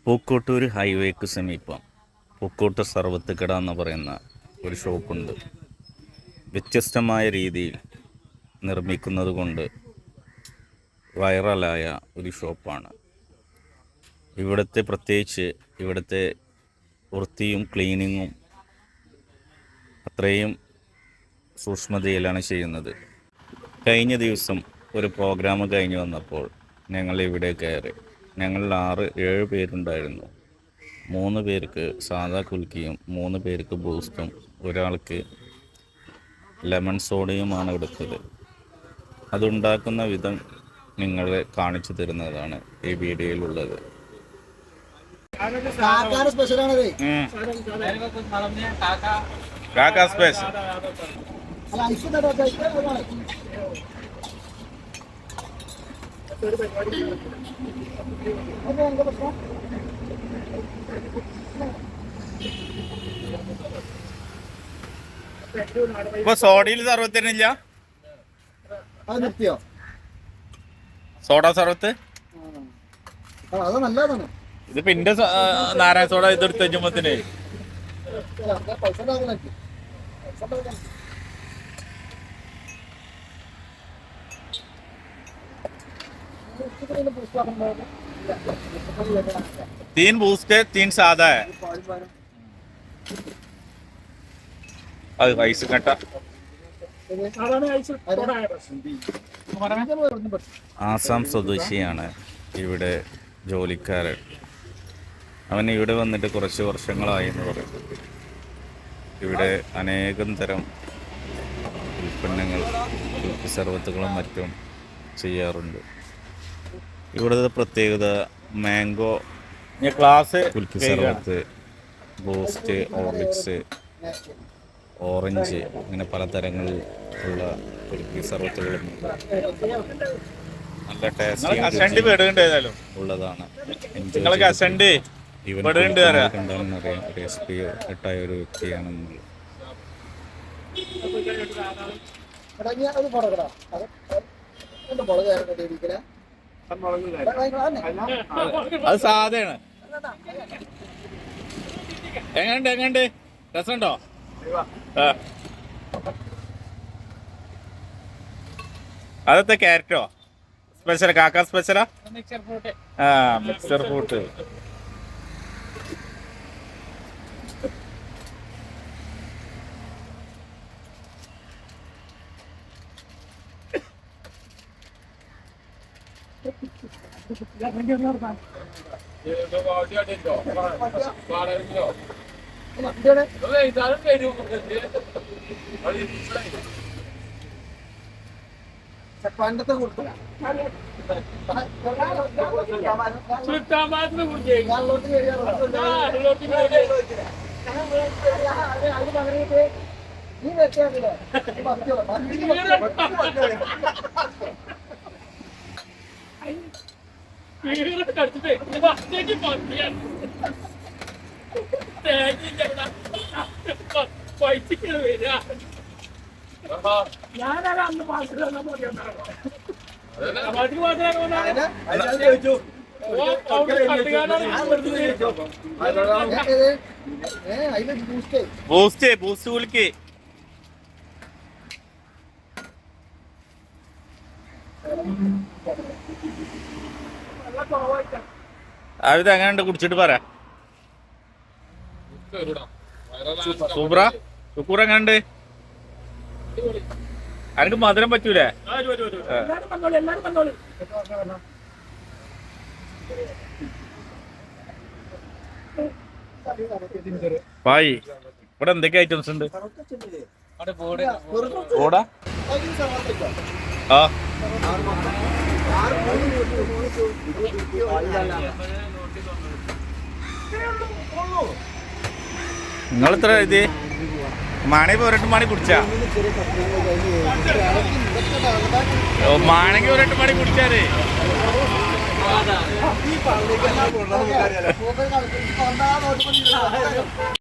പൂക്കോട്ടൂർ ഹൈവേക്ക് സമീപം പൂക്കോട്ട് സർവത്ത് കട എന്ന് പറയുന്ന ഒരു ഷോപ്പുണ്ട്. വ്യത്യസ്തമായ രീതിയിൽ നിർമ്മിക്കുന്നത് കൊണ്ട് വൈറലായ ഒരു ഷോപ്പാണ്. ഇവിടുത്തെ വൃത്തിയും ക്ലീനിങ്ങും അത്രയും സൂക്ഷ്മതയിലാണ് ചെയ്യുന്നത്. കഴിഞ്ഞ ദിവസം ഒരു പ്രോഗ്രാം കഴിഞ്ഞ് വന്നപ്പോൾ ഞങ്ങൾ ഇവിടെ കയറി. ഞങ്ങൾ 6-7 പേരുണ്ടായിരുന്നു. 3 പേർക്ക് സാദാ കുൽക്കിയും 3 പേർക്ക് ബൂസ്റ്റും ഒരാൾക്ക് ലെമൺ സോഡയുമാണ് എടുത്തത്. അതുണ്ടാക്കുന്ന വിധം നിങ്ങളെ കാണിച്ചു തരുന്നതാണ് ഈ വീഡിയോയിലുള്ളത്. ഇപ്പൊ സോഡയിൽ സർവത്ത് തരുന്നില്ല. സോഡ സർവത്ത് ഇത് പിന്നെ നാരായണ സോഡ ഇതെടുത്ത് വെച്ചുമ്പത്തിന് तीन बूस्ट है 3 सादा है. ഐസ് കട്ട ആസാം സ്വദേശിയാണ് ഇവിടെ ജോലിക്കാരൻ. അവൻ ഇവിടെ വന്നിട്ട് കുറച്ച് വർഷങ്ങളായി എന്ന് പറയുന്നത്. ഇവിടെ അനേകം തരം ഉൽപ്പന്നങ്ങൾ സർവത്തുകളും മറ്റും ചെയ്യാറുണ്ട്. ഇവിടുത്തെ പ്രത്യേകത മാംഗോ കുൽക്കി സർവത്ത്, ബൂസ്റ്റ്, ഹോർലിക്സ്, ഓറഞ്ച്, ഇങ്ങനെ പലതരങ്ങളിൽ ഉള്ള കുൽക്കി സർവത്തുകളും നല്ല ടേസ്റ്റി ഉള്ളതാണ്. കണ്ടാലും അറിയാം റെസിപ്പി ഇട്ടായ ഒരു വ്യക്തിയാണെന്നുള്ളത്. അത് സാധയാണ്. എങ്ങനുണ്ട് രസമുണ്ടോ? അതത്തെ ക്യാരറ്റോ സ്പെഷ്യൽ കാക്ക സ്പെഷ്യലാ? Mixer fruit. ബൂസ്റ്റ് കുൽക്കി അത് എങ്ങനെയുണ്ട് കുടിച്ചിട്ട് പറ. സൂപ്പറാ? സുക്കൂർ എങ്ങനെയുണ്ട്? എനിക്ക് മധുരം പറ്റൂലേ? പായി ഇവിടെ എന്തൊക്കെ ഐറ്റംസ് ഉണ്ട്? ഓടാ ആ നിങ്ങളെത്ര ഇത് മാണി പോരട്ട് മണി കുടിച്ചാ? മാണെങ്കിൽ ഒരെട്ട് മണി കുടിച്ചാലേ